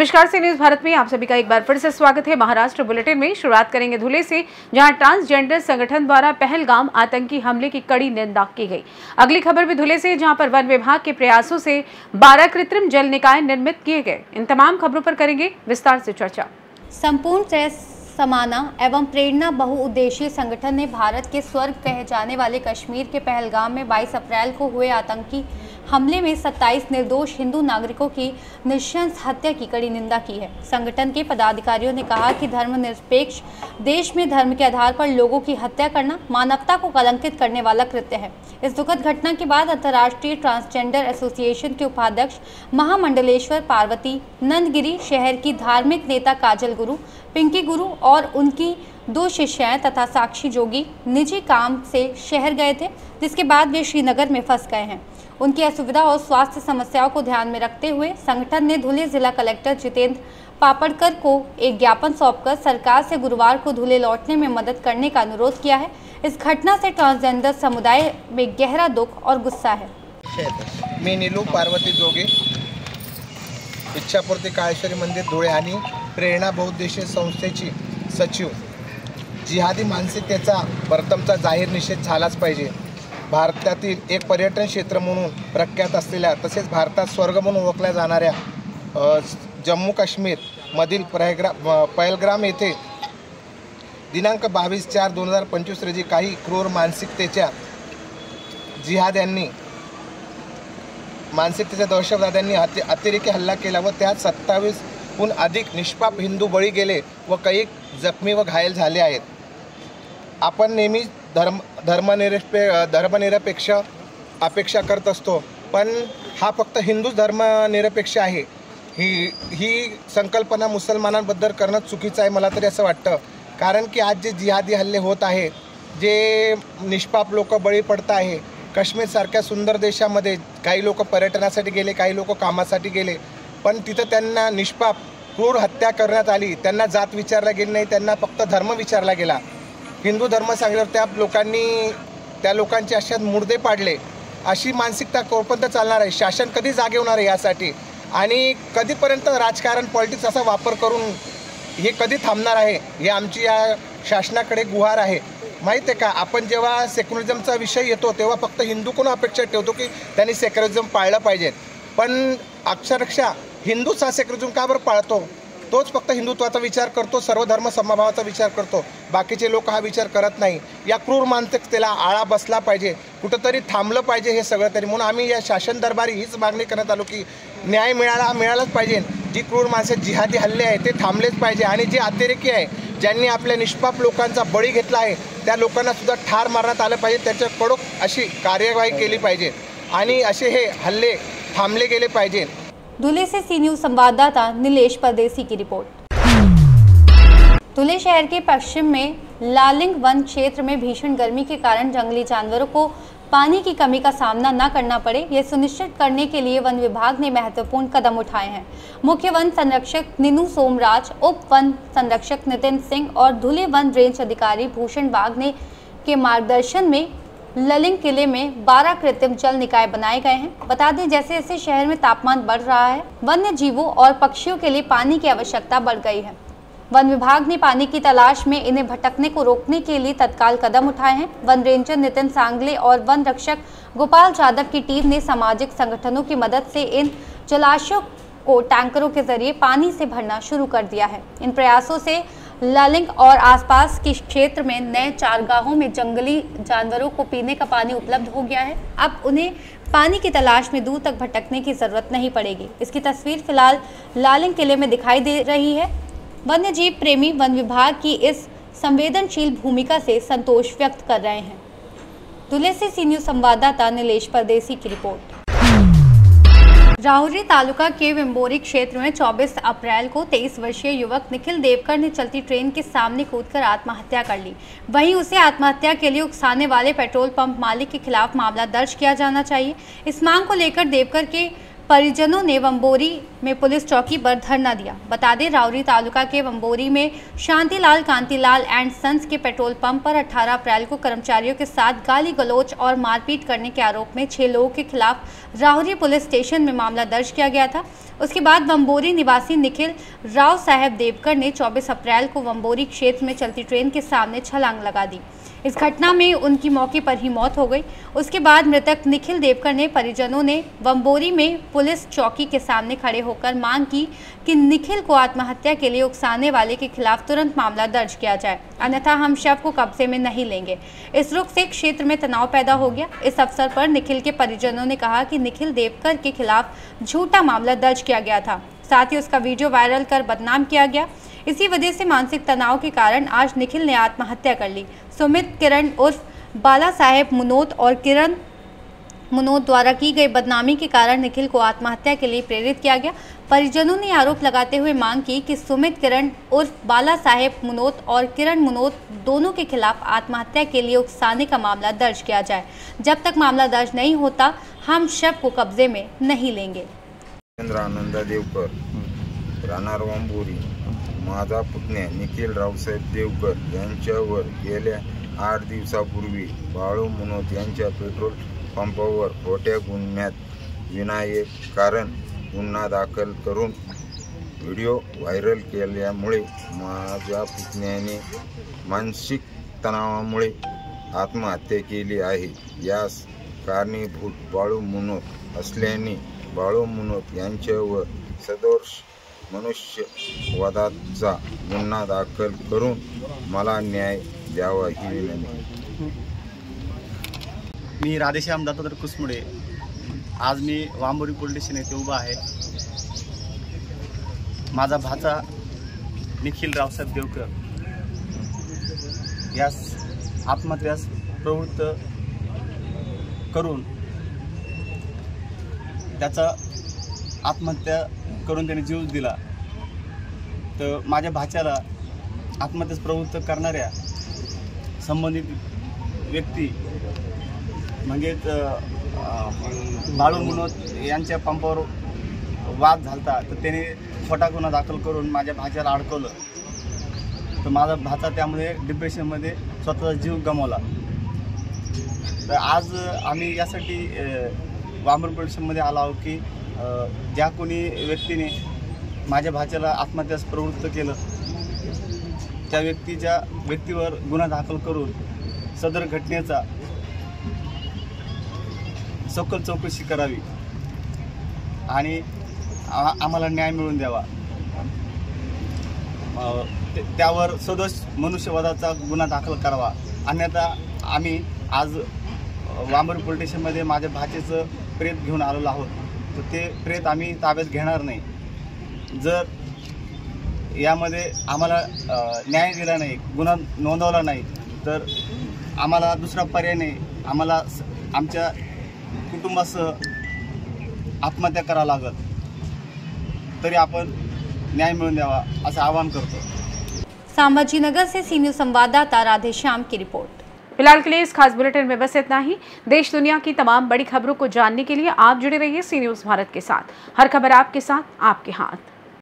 नमस्कार, सी न्यूज भारत में आप सभी का एक बार फिर से स्वागत है। महाराष्ट्र बुलेटिन में शुरुआत करेंगे धुले से, जहां ट्रांसजेंडर संगठन द्वारा पहलगाम आतंकी हमले की कड़ी निंदा की गई। अगली खबर भी धुले से, जहां पर वन विभाग के प्रयासों से 12 कृत्रिम जल निकाय निर्मित किए गए। इन तमाम खबरों पर करेंगे विस्तार से चर्चा। संपूर्ण समाना एवं प्रेरणा बहुउद्देशीय संगठन ने भारत के स्वर्ग कहे जाने वाले कश्मीर के पहलगाम में 22 अप्रैल को हुए आतंकी हमले में 27 निर्दोष हिंदू नागरिकों की नृशंस हत्या की कड़ी निंदा की है। संगठन के पदाधिकारियों ने कहा कि धर्मनिरपेक्ष देश में धर्म के आधार पर लोगों की हत्या करना मानवता को कलंकित करने वाला कृत्य है। इस दुखद घटना के बाद अंतर्राष्ट्रीय ट्रांसजेंडर एसोसिएशन के उपाध्यक्ष महामंडलेश्वर पार्वती नंदगिरी, शहर की धार्मिक नेता काजल गुरु, पिंकी गुरु और उनकी 2 शिष्याएं तथा साक्षी जोगी निजी काम से शहर गए थे, जिसके बाद वे श्रीनगर में फंस गए हैं। उनकी असुविधा और स्वास्थ्य समस्याओं को ध्यान में रखते हुए संगठन ने धुले जिला कलेक्टर जितेंद्र पापड़कर को एक ज्ञापन सौंपकर सरकार से गुरुवार को धुले लौटने में मदद करने का अनुरोध किया है। इस घटना से ट्रांसजेंडर समुदाय में गहरा दुख और गुस्सा है। मी नीलू पार्वती जोगे, इच्छापूर्ती काळेश्वरी मंदिर धुळे आणि प्रेरणा बहुउद्देशीय संस्थेची सचिव। जिहादी मानसिकतेचा प्रथमचा जाहीर निषेध झालाच पाहिजे। भारतातील एक पर्यटन क्षेत्र म्हणून प्रख्यात असलेल्या तसेच भारतात स्वर्ग म्हणून ओळखल्या जाणाऱ्या जम्मू काश्मीर मधील पहलगाम येथे दिनांक 22/4/2025 रोजी काही क्रूर मानसिकतेच्या दहशतवाद्यांनी अतिरेकी हल्ला केला व त्यात 27हून अधिक निष्पाप हिंदू बळी गेले व काही जखमी व घायल झाले आहेत। आपण नेहमी धर्मनिरपेक्ष अपेक्षा करत असतो, पण हा फक्त हिंदू धर्मनिरपेक्ष आहे। ही संकल्पना मुसलमानांबद्दल करणं चुकीचं आहे मला तरी असं वाटतं। कारण की आज जे जिहादी हल्ले होत आहे, जे निष्पाप लोक बळी पडत आहे, काश्मीरसारख्या सुंदर देशामध्ये काही लोक पर्यटनासाठी गेले, काही लोक कामासाठी गेले, पण तिथं त्यांना निष्पाप क्रूर हत्या करण्यात आली। त्यांना जात विचारला गेली नाही, त्यांना फक्त धर्म विचारला गेला। हिंदू धर्म सांगितल्यावर त्या लोकांचे अशात मुर्दे पाडले। अशी मानसिकता कोणपर्यंत चालणार आहे? शासन कधी जागे होणार आहे यासाठी? आणि कधीपर्यंत राजकारण पॉलिटिक्स असा वापर करून हे कधी थांबणार आहे? हे आमची या शासनाकडे गुहार आहे। माहीत आहे का, आपण जेव्हा सेक्युलरिझमचा विषय येतो तेव्हा फक्त हिंदूकडून अपेक्षा ठेवतो की त्यांनी सेक्युलरिझम पाळलं पाहिजे, पण अक्षरशः हिंदूच हा सेक्युलरिझम का बरं पाळतो? तोच फक्त हिंदुत्वाचा विचार करतो, सर्व धर्म समभावाचा विचार करतो, बाकीचे लोक हा विचार करत नाही। या क्रूर मानसिकतेला आळा बसला पाहिजे, कुठंतरी थांबलं पाहिजे हे सगळं तरी। म्हणून आम्ही या शासन दरबारी हीच मागणी करत आलो की न्याय मिळालाच पाहिजे। जी क्रूर माणसं जिहादी हल्ले आहे ते थांबलेच पाहिजे आणि जे अतिरेकी आहे ज्यांनी आपल्या निष्पाप लोकांचा बळी घेतला आहे त्या लोकांना सुद्धा ठार मारण्यात आलं पाहिजे। त्यांच्या कडक अशी कार्यवाही केली पाहिजे आणि असे हे हल्ले थांबले गेले पाहिजे। धुले से सी न्यूज संवाददाता नीलेश परदेसी की रिपोर्ट। धुले शहर के पश्चिम में लालिंग वन क्षेत्र में भीषण गर्मी के कारण जंगली जानवरों को पानी की कमी का सामना न करना पड़े, यह सुनिश्चित करने के लिए वन विभाग ने महत्वपूर्ण कदम उठाए हैं। मुख्य वन संरक्षक नीनू सोमराज, उप वन संरक्षक नितिन सिंह और धुले वन रेंज अधिकारी भूषण बाग ने के मार्गदर्शन में ललिंग किले में 12 कृत्रिम जल निकाय बनाए गए हैं। बता दें, जैसे जैसे शहर में तापमान बढ़ रहा है, वन्य जीवों और पक्षियों के लिए पानी की आवश्यकता बढ़ गई है। वन विभाग ने पानी की तलाश में इन्हें भटकने को रोकने के लिए तत्काल कदम उठाए हैं। वन रेंजर नितिन सांगले और वन रक्षक गोपाल यादव की टीम ने सामाजिक संगठनों की मदद से इन जलाशयों को टैंकरों के जरिए पानी से भरना शुरू कर दिया है। इन प्रयासों से लालिंग और आसपास के क्षेत्र में नए चारगाहों में जंगली जानवरों को पीने का पानी उपलब्ध हो गया है। अब उन्हें पानी की तलाश में दूर तक भटकने की जरूरत नहीं पड़ेगी। इसकी तस्वीर फिलहाल लालिंग किले में दिखाई दे रही है। वन्यजीव प्रेमी वन विभाग की इस संवेदनशील भूमिका से संतोष व्यक्त कर रहे हैं। धुले से सी न्यूज संवाददाता नीलेश परदेसी की रिपोर्ट। राहुरी तालुका के विम्बोरी क्षेत्र में 24 अप्रैल को 23 वर्षीय युवक निखिल देवकर ने चलती ट्रेन के सामने कूदकर आत्महत्या कर ली। वहीं उसे आत्महत्या के लिए उकसाने वाले पेट्रोल पंप मालिक के खिलाफ मामला दर्ज किया जाना चाहिए। इस मांग को लेकर देवकर के परिजनों ने वंबोरी में पुलिस चौकी पर धरना दिया। बता दें, राउरी तालुका के वंबोरी में शांतिलाल कांतिलाल एंड सन्स के पेट्रोल पंप पर 18 अप्रैल को कर्मचारियों के साथ गाली गलौज और मारपीट करने के आरोप में 6 लोगों के खिलाफ राहुरी पुलिस स्टेशन में मामला दर्ज किया गया था। उसके बाद वंबोरी निवासी निखिल राव साहेब देवकर ने 24 अप्रैल को वंबोरी क्षेत्र में चलती ट्रेन के सामने छलांग लगा दी। इस घटना में उनकी मौके पर ही मौत हो गई। उसके बाद मृतक निखिल देवकर ने परिजनों ने वंबोरी में पुलिस चौकी के सामने खड़े होकर मांग की कि निखिल को आत्महत्या के लिए उकसाने वाले के खिलाफ तुरंत मामला दर्ज किया जाए, अन्यथा हम शव को कब्जे में नहीं लेंगे। इस रुख से क्षेत्र में तनाव पैदा हो गया। इस अवसर पर निखिल के परिजनों ने कहा कि निखिल देवकर के खिलाफ झूठा मामला दर्ज किया गया था, साथ ही उसका वीडियो वायरल कर बदनाम किया गया। इसी वजह से मानसिक तनाव के कारण आज निखिल ने आत्महत्या कर ली। सुमित किरण उर्फ बाला साहेब मुनोत और किरण मुनोत द्वारा की गई बदनामी के कारण निखिल को आत्महत्या के लिए प्रेरित किया गया। परिजनों ने आरोप लगाते हुए मांग की कि सुमित किरण उर्फ बाला साहेब मुनोत और किरण मुनोत दोनों के खिलाफ आत्महत्या के लिए उकसाने का मामला दर्ज किया जाए। जब तक मामला दर्ज नहीं होता, हम शव को कब्जे में नहीं लेंगे। आनंदा देवकर, राहणार वंबोरी, माझा पुतण्या निखिल रावसाहेब देवकर यांच्यावर गेल्या 8 दिवसापूर्वी बाळू मुनोत यांच्या पेट्रोल पंपावर खोट्या गुन्ह्यात विनाकारण गुन्हा दाखल करून व्हिडिओ व्हायरल केल्यामुळे माझ्या पुतण्याने मानसिक तणावामुळे आत्महत्या केली आहे। यास कारणीभूत बाळू मुनोत असल्याने बाळू मुनोत यांच्यावर सदोष मनुष्यवधाचा गुन्हा दाखल करून मला न्याय द्यावा ही विनंती। मी राधेश्याम दत्तात्रय कुसमुडे, आज मी वांबोरी पोलीस स्टेशन येथे उभा आहे। माझा भाचा निखिल रावसाहेब देवकर यास आत्महत्यास प्रवृत्त करून त्याचा आत्महत्या करून त्याने जीव दिला। तर माझ्या भाच्याला आत्महत्यास प्रवृत्त करणाऱ्या संबंधित व्यक्ती म्हणजेच बाळू मुनोत यांच्या पंपावर वाद झालता, तर त्याने खोटा गुन्हा दाखल करून माझ्या भाच्याला अडकवलं। तर माझा भाचा त्यामुळे डिप्रेशनमध्ये स्वतःचा जीव गमावला। तर आज आम्ही यासाठी वांबोरी पोलीस स्टेशनमध्ये आलो आहोत की ज्या कोणी व्यक्तीने माझ्या भाच्याला आत्महत्यास प्रवृत्त केलं त्या व्यक्तीवर गुन्हा दाखल करून सदर घटनेचा सखोल चौकशी करावी आणि आम्हाला न्याय मिळवून द्यावा। त्यावर सदोष मनुष्यवधाचा गुन्हा दाखल करावा, अन्यथा आम्ही आज वांबोरी पोलीस स्टेशनमध्ये माझ्या भाचेचं प्रेत घेऊन आलेलो आहोत। तर ते प्रेत आम्ही ताब्यात घेणार नाही। जर यामध्ये आम्हाला न्याय दिला नाही, गुन्हा नोंदवला नाही, तर आम्हाला दुसरा पर्याय नाही। आम्हाला आमच्या कुटुंबासह आत्महत्या करावं लागत, तरी आपण न्याय मिळवून द्यावा असं आवाहन करतो। संभाजीनगर से सी न्यूज़ संवाददाता राधेश्याम की रिपोर्ट। फिलहाल के लिए इस खास बुलेटिन में बस इतना ही। देश दुनिया की तमाम बड़ी खबरों को जानने के लिए आप जुड़े रहिए सी न्यूज़ भारत के साथ। हर खबर आपके साथ, आपके हाथ।